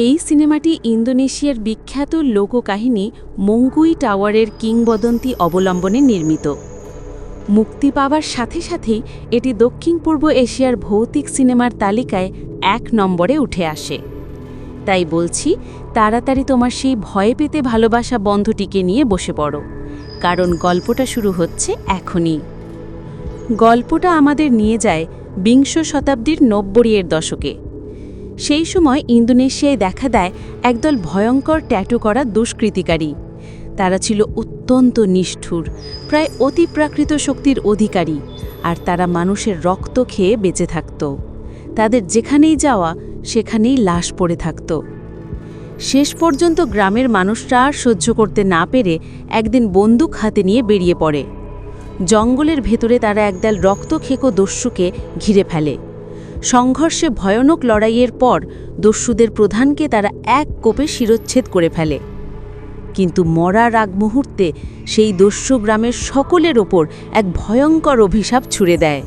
এই সিনেমাটি ইন্দোনেশিয়ার বিখ্যাত লোককাহিনী মঙ্গুই টাওয়ারের কিংবদন্তি অবলম্বনে নির্মিত। মুক্তি পাওয়ার সাথে সাথেই এটি দক্ষিণ পূর্ব এশিয়ার ভৌতিক সিনেমার তালিকায় ১ নম্বরে উঠে আসে। তাই বলছি, তাড়াতাড়ি তোমার সেই ভয় পেতে ভালোবাসা বন্ধুটিকে নিয়ে বসে পড়ো, কারণ গল্পটা শুরু হচ্ছে এখনই। গল্পটা আমাদের নিয়ে যায় বিংশ শতাব্দীর ৯০-এর দশকে। সেই সময় ইন্দোনেশিয়ায় দেখা দেয় একদল ভয়ঙ্কর ট্যাটু করা দুষ্কৃতিকারী। তারা ছিল অত্যন্ত নিষ্ঠুর, প্রায় অতিপ্রাকৃত শক্তির অধিকারী, আর তারা মানুষের রক্ত খেয়ে বেঁচে থাকত। তাদের যেখানেই যাওয়া সেখানেই লাশ পড়ে থাকত। শেষ পর্যন্ত গ্রামের মানুষরা আর সহ্য করতে না পেরে একদিন বন্দুক হাতে নিয়ে বেরিয়ে পড়ে। জঙ্গলের ভেতরে তারা একদল রক্তখেকো দস্যুকে ঘিরে ফেলে। সংঘর্ষে ভয়ানক লড়াইয়ের পর দস্যুদের প্রধানকে তারা এক কোপে শিরচ্ছেদ করে ফেলে। কিন্তু মরার আগ মুহূর্তে সেই দস্যু গ্রামের সকলের ওপর এক ভয়ঙ্কর অভিশাপ ছুড়ে দেয়।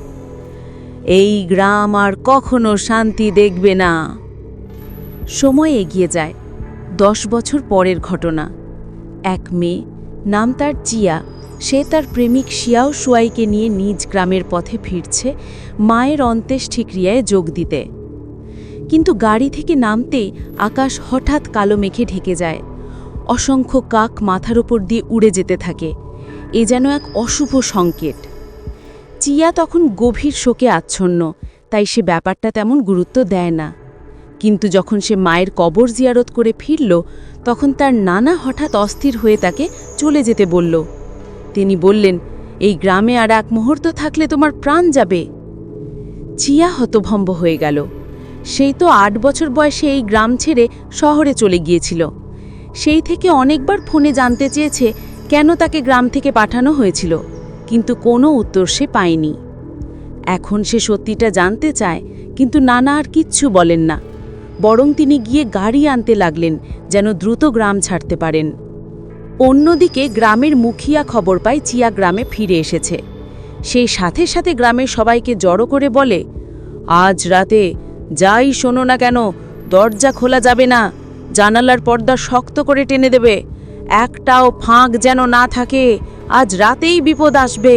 এই গ্রাম আর কখনো শান্তি দেখবে না। সময় এগিয়ে যায়। ১০ বছর পরের ঘটনা। এক মেয়ে, নাম তার চিয়া, সে তার প্রেমিক শিয়াও শুয়াইকে নিয়ে নিজ গ্রামের পথে ফিরছে মায়ের অন্ত্যেষ্টিক্রিয়ায় যোগ দিতে। কিন্তু গাড়ি থেকে নামতেই আকাশ হঠাৎ কালো মেঘে ঢেকে যায়। অসংখ্য কাক মাথার উপর দিয়ে উড়ে যেতে থাকে। এ যেন এক অশুভ সংকেত। চিয়া তখন গভীর শোকে আচ্ছন্ন, তাই সে ব্যাপারটা তেমন গুরুত্ব দেয় না। কিন্তু যখন সে মায়ের কবর জিয়ারত করে ফিরল, তখন তার নানা হঠাৎ অস্থির হয়ে তাকে চলে যেতে বলল। তিনি বললেন, এই গ্রামে আর এক মুহূর্ত থাকলে তোমার প্রাণ যাবে। চিয়া হতভম্ব হয়ে গেল। সেই তো ৮ বছর বয়সে এই গ্রাম ছেড়ে শহরে চলে গিয়েছিল। সেই থেকে অনেকবার ফোনে জানতে চেয়েছে কেন তাকে গ্রাম থেকে পাঠানো হয়েছিল, কিন্তু কোনো উত্তর সে পায়নি। এখন সে সত্যিটা জানতে চায়, কিন্তু নানা আর কিচ্ছু বলেন না। বরং তিনি গিয়ে গাড়ি আনতে লাগলেন, যেন দ্রুত গ্রাম ছাড়তে পারেন। অন্যদিকে গ্রামের মুখিয়া খবর পায় চিয়া গ্রামে ফিরে এসেছে। সেই সাথে সাথে গ্রামের সবাইকে জড়ো করে বলে, আজ রাতে যাই শোনো না কেন, দরজা খোলা যাবে না, জানালার পর্দা শক্ত করে টেনে দেবে, একটাও ফাঁক যেন না থাকে, আজ রাতেই বিপদ আসবে।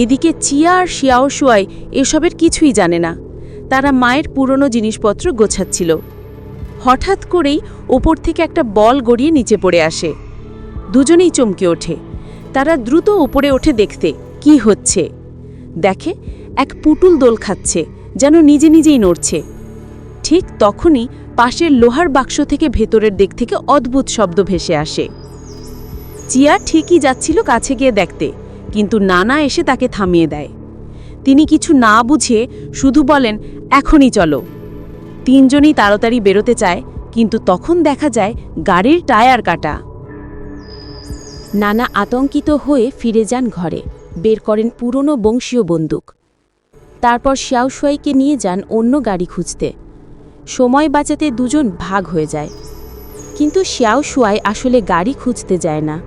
এদিকে চিয়া আর শিয়াও শুয়াই এসবের কিছুই জানে না। তারা মায়ের পুরনো জিনিসপত্র গোছাচ্ছিল। হঠাৎ করেই ওপর থেকে একটা বল গড়িয়ে নিচে পড়ে আসে। দুজনেই চমকে ওঠে। তারা দ্রুত উপরে ওঠে দেখতে কি হচ্ছে। দেখে এক পুতুল দোল খাচ্ছে, যেন নিজে নিজেই নড়ছে। ঠিক তখনই পাশের লোহার বাক্স থেকে ভেতরের দিক থেকে অদ্ভুত শব্দ ভেসে আসে। চিয়া ঠিকই যাচ্ছিল কাছে গিয়ে দেখতে, কিন্তু নানা এসে তাকে থামিয়ে দেয়। তিনি কিছু না বুঝে শুধু বলেন, এখনই চলো। তিনজনই তাড়াতাড়ি বেরোতে চায়, কিন্তু তখন দেখা যায় গাড়ির টায়ার কাটা। নানা আতঙ্কিত হয়ে ফিরে যান ঘরে, বের করেন পুরনো বংশীয় বন্দুক। তারপর শিয়াও শুয়াইকে নিয়ে যান অন্য গাড়ি খুঁজতে। সময় বাঁচাতে দুজন ভাগ হয়ে যায়, কিন্তু শিয়াও শুয়াই আসলে গাড়ি খুঁজতে যায় না।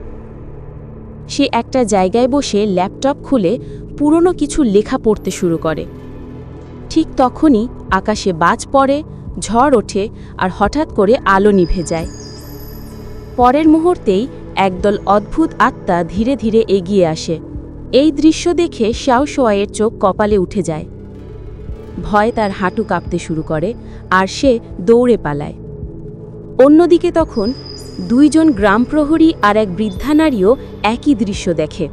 সে একটা জায়গায় বসে ল্যাপটপ খুলে পুরনো কিছু লেখা পড়তে শুরু করে। ঠিক তখনই আকাশে বাজ পড়ে, ঝড় ওঠে, আর হঠাৎ করে আলো নিভে যায়। পরের মুহূর্তেই একদল অদ্ভুত আত্মা ধীরে ধীরে এগিয়ে আসে। এই দৃশ্য দেখে শিয়াও শুয়াইয়ের চোখ কপালে উঠে যায়। ভয় তার হাঁটু কাঁপতে শুরু করে, আর সে দৌড়ে পালায়। অন্যদিকে তখন 2 জন গ্রাম প্রহরী আর এক বৃদ্ধা নারীও একই দৃশ্য দেখে।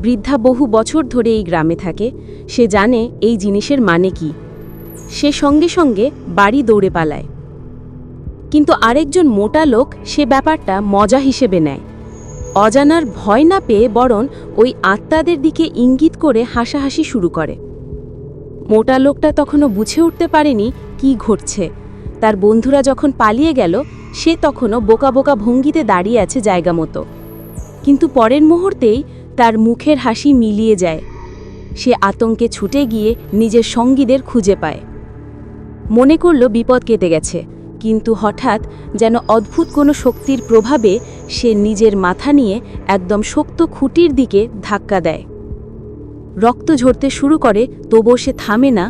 বৃদ্ধা বহু বছর ধরে এই গ্রামে থাকে, সে জানে এই জিনিসের মানে কি। সে সঙ্গে সঙ্গে বাড়ি দৌড়ে পালায়। কিন্তু আরেকজন মোটা লোক সে ব্যাপারটা মজা হিসেবে নেয়। অজানার ভয় না পেয়ে বরং ওই আত্মাদের দিকে ইঙ্গিত করে হাসাহাসি শুরু করে। মোটা লোকটা তখনও বুঝে উঠতে পারেনি কি ঘটছে। তার বন্ধুরা যখন পালিয়ে গেল, সে তখনও বোকা বোকা ভঙ্গিতে দাঁড়িয়ে আছে জায়গা মতো। কিন্তু পরের মুহূর্তেই তার মুখের হাসি মিলিয়ে যায়। সে আতঙ্কে ছুটে গিয়ে নিজের সঙ্গীদের খুঁজে পায়। মনে করল বিপদ কেটে গেছে, কিন্তু হঠাৎ যেন অদ্ভুত কোনো শক্তির প্রভাবে সে নিজের মাথা নিয়ে একদম শক্ত খুঁটির দিকে ধাক্কা দেয়। রক্ত ঝরতে শুরু করে, তবুও সে থামে না।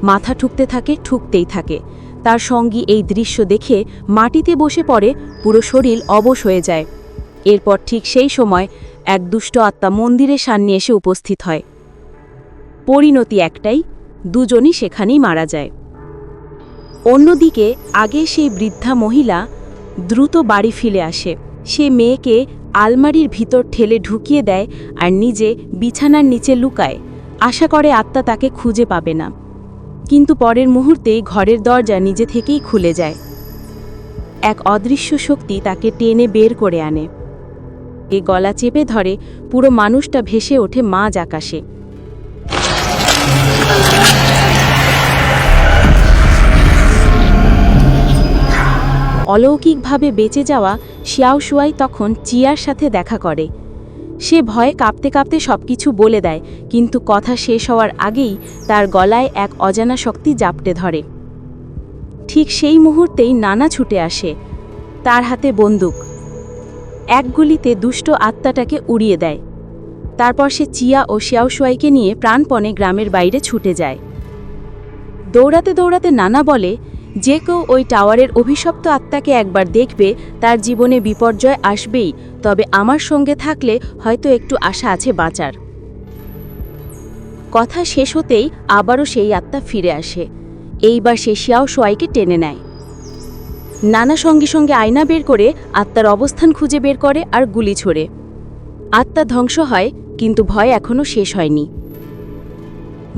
মাথা ঠুকতেই থাকে। তার সঙ্গী এই দৃশ্য দেখে মাটিতে বসে পড়ে, পুরো শরীর অবশ হয়ে যায়। এরপর ঠিক সেই সময় এক দুষ্ট আত্মা মন্দিরের সামনে এসে উপস্থিত হয়। পরিণতি একটাই, দুজনই সেখানেই মারা যায়। অন্যদিকে আগে সেই বৃদ্ধা মহিলা দ্রুত বাড়ি ফিরে আসে। সে মেয়েকে আলমারির ভিতর ঠেলে ঢুকিয়ে দেয় আর নিজে বিছানার নিচে লুকায়, আশা করে আত্মা তাকে খুঁজে পাবে না। কিন্তু পরের মুহূর্তেই ঘরের দরজা নিজে থেকেই খুলে যায়। এক অদৃশ্য শক্তি তাকে টেনে বের করে আনে। এ গলা চেপে ধরে, পুরো মানুষটা ভেসে ওঠে মাঝ আকাশে। অলৌকিকভাবে বেঁচে যাওয়া শিয়াওশুয়াই তখন চিয়ার সাথে দেখা করে। সে ভয়ে কাঁপতে কাঁপতে সবকিছু বলে দেয়, কিন্তু কথা শেষ হওয়ার আগেই তার গলায় এক অজানা শক্তি জাপটে ধরে। ঠিক সেই মুহূর্তেই নানা ছুটে আসে, তার হাতে বন্দুক। এক গুলিতে দুষ্ট আত্মাটাকে উড়িয়ে দেয়। তারপর সে চিয়া ও শিয়াওশুয়াইকে নিয়ে প্রাণপণে গ্রামের বাইরে ছুটে যায়। দৌড়াতে দৌড়াতে নানা বলে, যে কেউ ওই টাওয়ারের অভিশপ্ত আত্মাকে একবার দেখবে তার জীবনে বিপর্যয় আসবেই, তবে আমার সঙ্গে থাকলে হয়তো একটু আশা আছে বাঁচার। কথা শেষ হতেই আবারও সেই আত্মা ফিরে আসে। এইবার সে শিয়াওশুয়াইকে টেনে নেয়। নানা সঙ্গে সঙ্গে আয়না বের করে আত্মার অবস্থান খুঁজে বের করে আর গুলি ছোড়ে। আত্মা ধ্বংস হয়, কিন্তু ভয় এখনও শেষ হয়নি।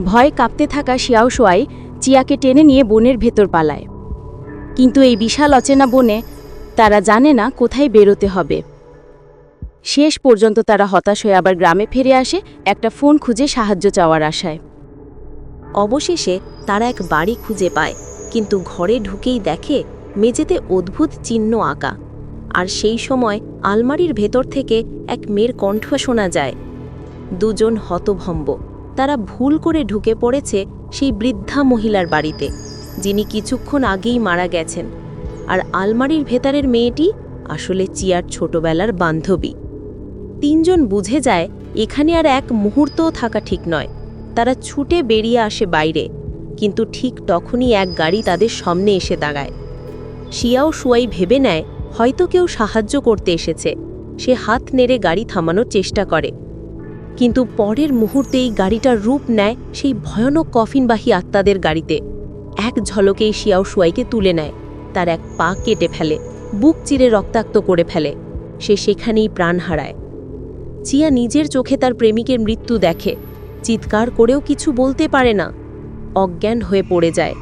ভয় কাঁপতে থাকা শিয়াওশুয়াই চিয়াকে টেনে নিয়ে বনের ভেতর পালায়। কিন্তু এই বিশাল অচেনা বনে তারা জানে না কোথায় বেরোতে হবে। শেষ পর্যন্ত তারা হতাশ হয়ে আবার গ্রামে ফিরে আসে, একটা ফোন খুঁজে সাহায্য চাওয়ার আশায়। অবশেষে তারা এক বাড়ি খুঁজে পায়, কিন্তু ঘরে ঢুকেই দেখে মেঝেতে অদ্ভুত চিহ্ন আঁকা। আর সেই সময় আলমারির ভেতর থেকে এক মেয়ের কণ্ঠ শোনা যায়। দুজন হতভম্ব, তারা ভুল করে ঢুকে পড়েছে সেই বৃদ্ধা মহিলার বাড়িতে, যিনি কিছুক্ষণ আগেই মারা গেছেন। আর আলমারির ভেতরের মেয়েটি আসলে চিয়ার ছোটবেলার বান্ধবী। তিনজন বুঝে যায় এখানে আর এক মুহূর্তও থাকা ঠিক নয়। তারা ছুটে বেরিয়ে আসে বাইরে, কিন্তু ঠিক তখনই এক গাড়ি তাদের সামনে এসে দাঁড়ায়। শিয়াওশুয়াই ভেবে নেয় হয়তো কেউ সাহায্য করতে এসেছে। সে হাত নেড়ে গাড়ি থামানোর চেষ্টা করে, কিন্তু পরের মুহূর্তেই গাড়িটার রূপ নেয় সেই ভয়ানক কফিনবাহী আত্মাদের গাড়িতে। এক ঝলকেই শিয়াওশুয়াইকে তুলে নেয়, তার এক পা কেটে ফেলে, বুক চিরে রক্তাক্ত করে ফেলে। সে সেখানেই প্রাণ হারায়। চিয়া নিজের চোখে তার প্রেমিকের মৃত্যু দেখে, চিৎকার করেও কিছু বলতে পারে না, অজ্ঞান হয়ে পড়ে যায়।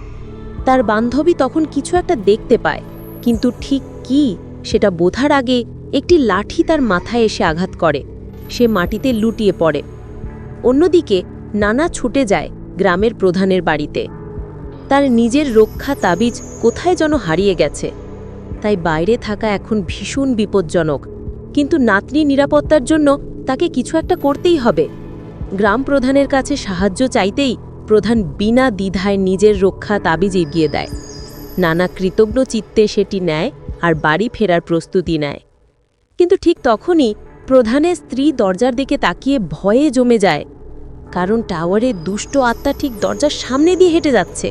তার বান্ধবী তখন কিছু একটা দেখতে পায়, কিন্তু ঠিক কি সেটা বোঝার আগে একটি লাঠি তার মাথায় এসে আঘাত করে। সে মাটিতে লুটিয়ে পড়ে। অন্যদিকে নানা ছুটে যায় গ্রামের প্রধানের বাড়িতে। তার নিজের রক্ষা তাবিজ কোথায় যেন হারিয়ে গেছে, তাই বাইরে থাকা এখন ভীষণ বিপজ্জনক। কিন্তু নাতনির নিরাপত্তার জন্য তাকে কিছু একটা করতেই হবে। গ্রাম প্রধানের কাছে সাহায্য চাইতেই প্রধান বিনা দ্বিধায় নিজের রক্ষা তাবিজ এগিয়ে দেয়। নানা কৃতজ্ঞ চিত্তে সেটি নেয় আর বাড়ি ফেরার প্রস্তুতি নেয়। কিন্তু ঠিক তখনই প্রধানের স্ত্রী দরজার দিকে তাকিয়ে ভয়ে জমে যায়, কারণ টাওয়ারের দুষ্ট আত্মা ঠিক দরজার সামনে দিয়ে হেঁটে যাচ্ছে।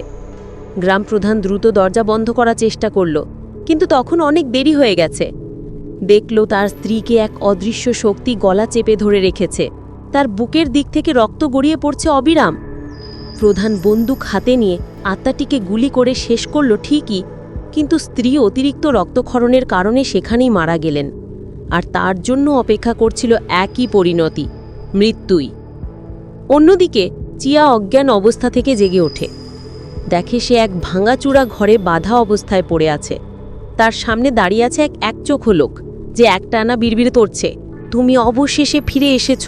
গ্রাম প্রধান দ্রুত দরজা বন্ধ করার চেষ্টা করল, কিন্তু তখন অনেক দেরি হয়ে গেছে। দেখল তার স্ত্রীকে এক অদৃশ্য শক্তি গলা চেপে ধরে রেখেছে। তার বুকের দিক থেকে রক্ত গড়িয়ে পড়ছে অবিরাম। প্রধান বন্দুক হাতে নিয়ে আত্মাটিকে গুলি করে শেষ করল ঠিকই, কিন্তু স্ত্রী অতিরিক্ত রক্তক্ষরণের কারণে সেখানেই মারা গেলেন। আর তার জন্য অপেক্ষা করছিল একই পরিণতি, মৃত্যুই। অন্যদিকে চিয়া অজ্ঞান অবস্থা থেকে জেগে ওঠে। দেখে সে এক ভাঙাচূড়া ঘরে বাধা অবস্থায় পড়ে আছে। তার সামনে দাঁড়িয়ে আছে এক একচোখো লোক, যে একটানা বিড়বিড় করছে, তুমি অবশেষে ফিরে এসেছ।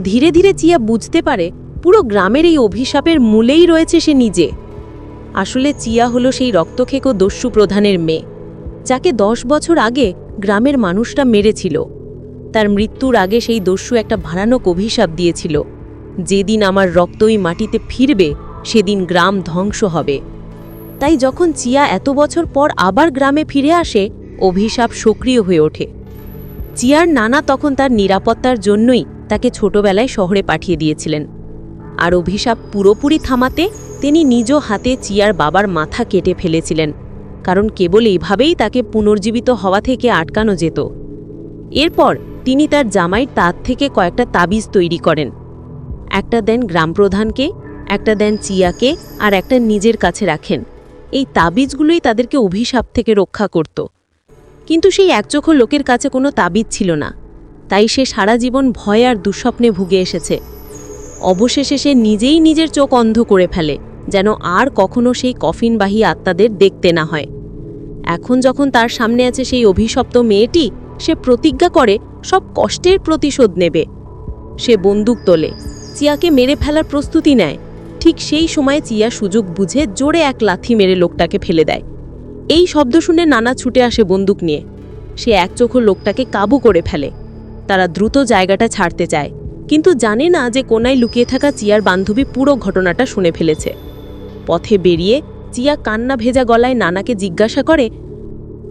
ধীরে ধীরে চিয়া বুঝতে পারে পুরো গ্রামের এই অভিশাপের মূলেই রয়েছে সে নিজে। আসলে চিয়া হলো সেই রক্তখেকো দস্যু প্রধানের মেয়ে, যাকে 10 বছর আগে গ্রামের মানুষরা মেরেছিল। তার মৃত্যুর আগে সেই দস্যু একটা ভয়ানক অভিশাপ দিয়েছিল, যেদিন আমার রক্তই মাটিতে ফিরবে সেদিন গ্রাম ধ্বংস হবে। তাই যখন চিয়া এত বছর পর আবার গ্রামে ফিরে আসে, অভিশাপ সক্রিয় হয়ে ওঠে। চিয়ার নানা তখন তার নিরাপত্তার জন্যই তাকে ছোটবেলায় শহরে পাঠিয়ে দিয়েছিলেন। আর অভিশাপ পুরোপুরি থামাতে তিনি নিজ হাতে চিয়ার বাবার মাথা কেটে ফেলেছিলেন, কারণ কেবল এইভাবেই তাকে পুনর্জীবিত হওয়া থেকে আটকানো যেত। এরপর তিনি তার জামাইয়ের তাঁত থেকে কয়েকটা তাবিজ তৈরি করেন। একটা দেন গ্রামপ্রধানকে, একটা দেন চিয়াকে, আর একটা নিজের কাছে রাখেন। এই তাবিজগুলোই তাদেরকে অভিশাপ থেকে রক্ষা করত। কিন্তু সেই একচোখো লোকের কাছে কোনো তাবিজ ছিল না, তাই সে সারা জীবন ভয় আর দুঃস্বপ্নে ভুগে এসেছে। অবশেষে সে নিজেই নিজের চোখ অন্ধ করে ফেলে, যেন আর কখনো সেই কফিনবাহী আত্মাদের দেখতে না হয়। এখন যখন তার সামনে আছে সেই অভিশপ্ত মেয়েটি, সে প্রতিজ্ঞা করে সব কষ্টের প্রতিশোধ নেবে। সে বন্দুক তোলে, চিয়াকে মেরে ফেলার প্রস্তুতি নেয়। ঠিক সেই সময় চিয়া সুযোগ বুঝে জোরে এক লাথি মেরে লোকটাকে ফেলে দেয়। এই শব্দ শুনে নানা ছুটে আসে বন্দুক নিয়ে। সে একচোখো লোকটাকে কাবু করে ফেলে। তারা দ্রুত জায়গাটা ছাড়তে চায়, কিন্তু জানে না যে কোনায় লুকিয়ে থাকা চিয়ার বান্ধবী পুরো ঘটনাটা শুনে ফেলেছে। পথে বেরিয়ে চিয়া কান্না ভেজা গলায় নানাকে জিজ্ঞাসা করে,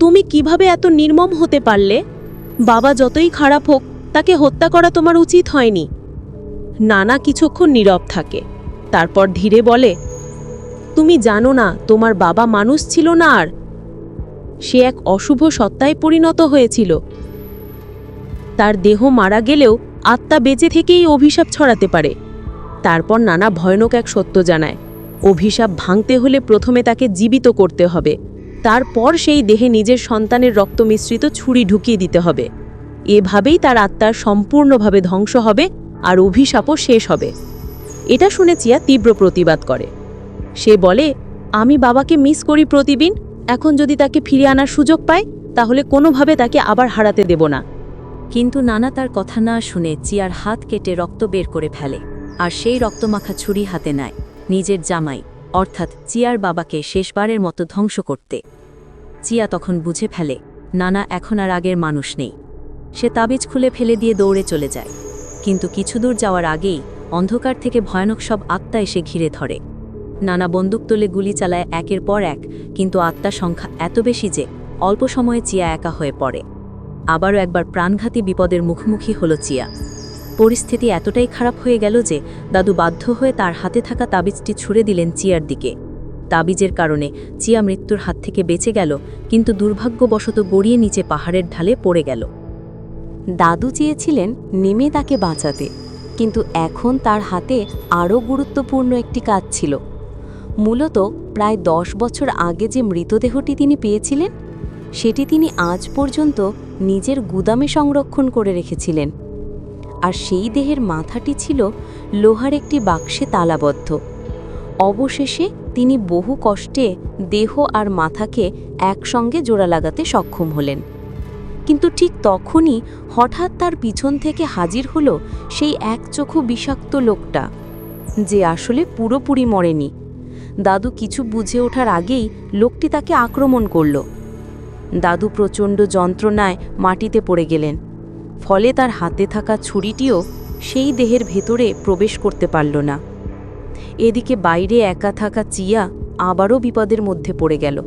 তুমি কিভাবে এত নির্মম হতে পারলে? বাবা যতই খারাপ হোক, তাকে হত্যা করা তোমার উচিত হয়নি। নানা কিছুক্ষণ নীরব থাকে, তারপর ধীরে বলে, তুমি জানো না তোমার বাবা মানুষ ছিল না, আর সে এক অশুভ সত্তায় পরিণত হয়েছিল। তার দেহ মারা গেলেও আত্মা বেঁচে থেকেই অভিশাপ ছড়াতে পারে। তারপর নানা ভয়ানক এক সত্য জানায়, অভিশাপ ভাঙতে হলে প্রথমে তাকে জীবিত করতে হবে, তারপর সেই দেহে নিজের সন্তানের রক্ত মিশ্রিত ছুরি ঢুকিয়ে দিতে হবে। এভাবেই তার আত্মার সম্পূর্ণভাবে ধ্বংস হবে আর অভিশাপও শেষ হবে। এটা শুনে চিয়া তীব্র প্রতিবাদ করে। সে বলে, আমি বাবাকে মিস করি প্রতিদিন, এখন যদি তাকে ফিরে আনার সুযোগ পাই তাহলে কোনোভাবে তাকে আবার হারাতে দেব না। কিন্তু নানা তার কথা না শুনে চিয়ার হাত কেটে রক্ত বের করে ফেলে, আর সেই রক্তমাখা ছুরি হাতে নেয় নিজের জামাই অর্থাৎ চিয়ার বাবাকে শেষবারের মতো ধ্বংস করতে। চিয়া তখন বুঝে ফেলে নানা এখন আর আগের মানুষ নেই। সে তাবিজ খুলে ফেলে দিয়ে দৌড়ে চলে যায়, কিন্তু কিছু দূর যাওয়ার আগেই অন্ধকার থেকে ভয়ানক সব আত্মা এসে ঘিরে ধরে। নানা বন্দুক তোলে গুলি চালায় একের পর এক, কিন্তু আত্মার সংখ্যা এত বেশি যে অল্প সময়ে চিয়া একা হয়ে পড়ে। আবারও একবার প্রাণঘাতী বিপদের মুখোমুখি হল চিয়া। পরিস্থিতি এতটাই খারাপ হয়ে গেল যে দাদু বাধ্য হয়ে তার হাতে থাকা তাবিজটি ছুঁড়ে দিলেন চিয়ার দিকে। তাবিজের কারণে চিয়া মৃত্যুর হাত থেকে বেঁচে গেল, কিন্তু দুর্ভাগ্যবশত গড়িয়ে নিচে পাহাড়ের ঢালে পড়ে গেল। দাদু চেয়েছিলেন নেমে তাকে বাঁচাতে, কিন্তু এখন তার হাতে আরও গুরুত্বপূর্ণ একটি কাজ ছিল। মূলত প্রায় 10 বছর আগে যে মৃতদেহটি তিনি পেয়েছিলেন, সেটি তিনি আজ পর্যন্ত নিজের গুদামে সংরক্ষণ করে রেখেছিলেন। আর সেই দেহের মাথাটি ছিল লোহার একটি বাক্সে তালাবদ্ধ। অবশেষে তিনি বহু কষ্টে দেহ আর মাথাকে একসঙ্গে জোড়া লাগাতে সক্ষম হলেন। কিন্তু ঠিক তখনই হঠাৎ তার পিছন থেকে হাজির হলো সেই একচোখো বিষাক্ত লোকটা, যে আসলে পুরোপুরি মরেনি। দাদু কিছু বুঝে ওঠার আগেই লোকটি তাকে আক্রমণ করল। দাদু প্রচণ্ড যন্ত্রণায় মাটিতে পড়ে গেলেন, ফলে তার হাতে থাকা ছুরিটিও সেই দেহের ভেতরে প্রবেশ করতে পারল না। এদিকে বাইরে একা থাকা চিয়া আবারও বিপদের মধ্যে পড়ে গেল।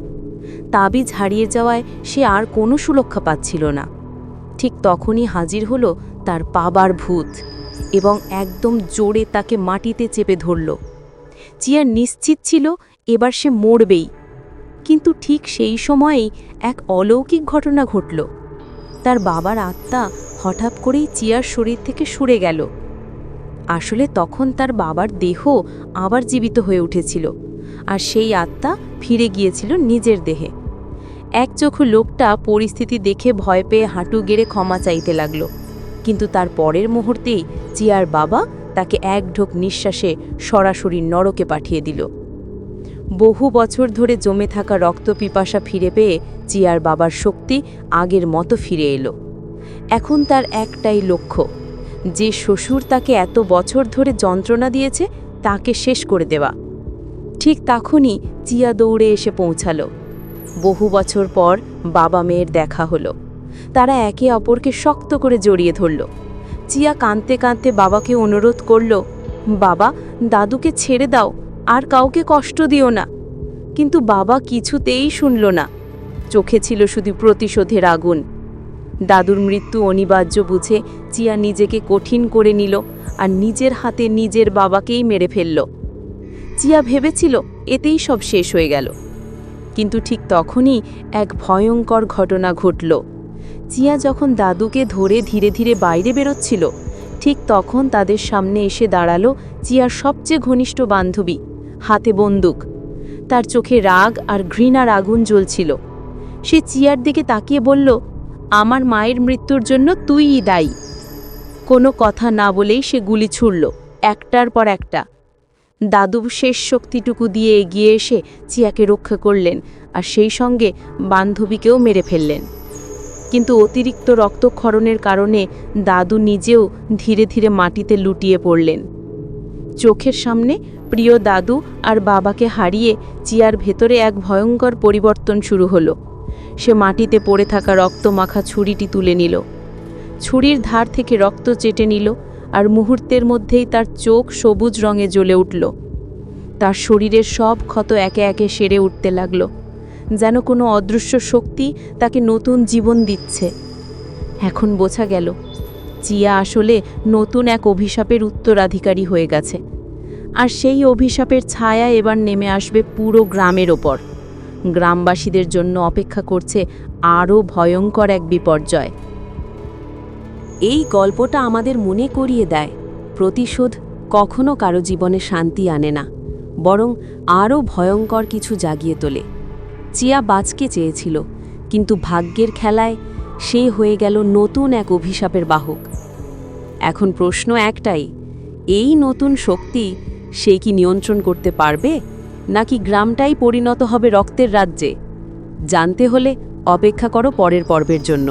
তাবিজ হারিয়ে যাওয়ায় সে আর কোনো সুরক্ষা পাচ্ছিল না। ঠিক তখনই হাজির হলো তার পাবার ভূত এবং একদম জোরে তাকে মাটিতে চেপে ধরল। চিয়া নিশ্চিত ছিল এবার সে মরবেই, কিন্তু ঠিক সেই সময়েই এক অলৌকিক ঘটনা ঘটল। তার বাবার আত্মা হঠাৎ করেই চিয়ার শরীর থেকে সরে গেল। আসলে তখন তার বাবার দেহ আবার জীবিত হয়ে উঠেছিল, আর সেই আত্মা ফিরে গিয়েছিল নিজের দেহে। একচোখো লোকটা পরিস্থিতি দেখে ভয় পেয়ে হাঁটু গেড়ে ক্ষমা চাইতে লাগল, কিন্তু তার পরের মুহূর্তেই চিয়ার বাবা তাকে এক ঢোক নিঃশ্বাসে সরাসরি নরকে পাঠিয়ে দিল। বহু বছর ধরে জমে থাকা রক্ত পিপাসা ফিরে পেয়ে চিয়ার বাবার শক্তি আগের মতো ফিরে এলো। এখন তার একটাই লক্ষ্য, যে শ্বশুর তাকে এত বছর ধরে যন্ত্রণা দিয়েছে তাকে শেষ করে দেওয়া। ঠিক তখনই চিয়া দৌড়ে এসে পৌঁছালো। বহু বছর পর বাবা মেয়ের দেখা হলো। তারা একে অপরকে শক্ত করে জড়িয়ে ধরল। চিয়া কাঁদতে কাঁদতে বাবাকে অনুরোধ করল, বাবা, দাদুকে ছেড়ে দাও, আর কাউকে কষ্ট দিও না। কিন্তু বাবা কিছুতেই শুনল না। চোখে ছিল শুধু প্রতিশোধের আগুন। দাদুর মৃত্যু অনিবার্য বুঝে চিয়া নিজেকে কঠিন করে নিল আর নিজের হাতে নিজের বাবাকেই মেরে ফেলল। চিয়া ভেবেছিল এতেই সব শেষ হয়ে গেল, কিন্তু ঠিক তখনই এক ভয়ঙ্কর ঘটনা ঘটল। চিয়া যখন দাদুকে ধরে ধীরে ধীরে বাইরে বেরোচ্ছিল, ঠিক তখন তাদের সামনে এসে দাঁড়ালো চিয়ার সবচেয়ে ঘনিষ্ঠ বান্ধবী, হাতে বন্দুক। তার চোখে রাগ আর ঘৃণার আগুন জ্বলছিল। সে চিয়ার দিকে তাকিয়ে বলল, আমার মায়ের মৃত্যুর জন্য তুইই দায়ী। কোনো কথা না বলেই সে গুলি ছুড়ল, একটার পর একটা। দাদু শেষ শক্তিটুকু দিয়ে এগিয়ে এসে চিয়াকে রক্ষা করলেন, আর সেই সঙ্গে বান্ধবীকেও মেরে ফেললেন। কিন্তু অতিরিক্ত রক্তক্ষরণের কারণে দাদু নিজেও ধীরে ধীরে মাটিতে লুটিয়ে পড়লেন। চোখের সামনে প্রিয় দাদু আর বাবাকে হারিয়ে চিয়ার ভেতরে এক ভয়ঙ্কর পরিবর্তন শুরু হলো। সে মাটিতে পড়ে থাকা রক্তমাখা ছুরিটি তুলে নিল, ছুরির ধার থেকে রক্ত চেটে নিল, আর মুহূর্তের মধ্যেই তার চোখ সবুজ রঙে জ্বলে উঠল। তার শরীরের সব ক্ষত একে একে সেরে উঠতে লাগল, যেন কোনো অদৃশ্য শক্তি তাকে নতুন জীবন দিচ্ছে। এখন বোঝা গেল চিয়া আসলে নতুন এক অভিশাপের উত্তরাধিকারী হয়ে গেছে, আর সেই অভিশাপের ছায়া এবার নেমে আসবে পুরো গ্রামের ওপর। গ্রামবাসীদের জন্য অপেক্ষা করছে আরও ভয়ঙ্কর এক বিপর্যয়। এই গল্পটা আমাদের মনে করিয়ে দেয়, প্রতিশোধ কখনো কারো জীবনে শান্তি আনে না, বরং আরও ভয়ঙ্কর কিছু জাগিয়ে তোলে। চিয়া বাঁচতে চেয়েছিল, কিন্তু ভাগ্যের খেলায় সে হয়ে গেল নতুন এক অভিশাপের বাহক। এখন প্রশ্ন একটাই, এই নতুন শক্তি সে কি নিয়ন্ত্রণ করতে পারবে, নাকি গ্রামটাই পরিণত হবে রক্তের রাজ্যে? জানতে হলে অপেক্ষা করো পরের পর্বের জন্য।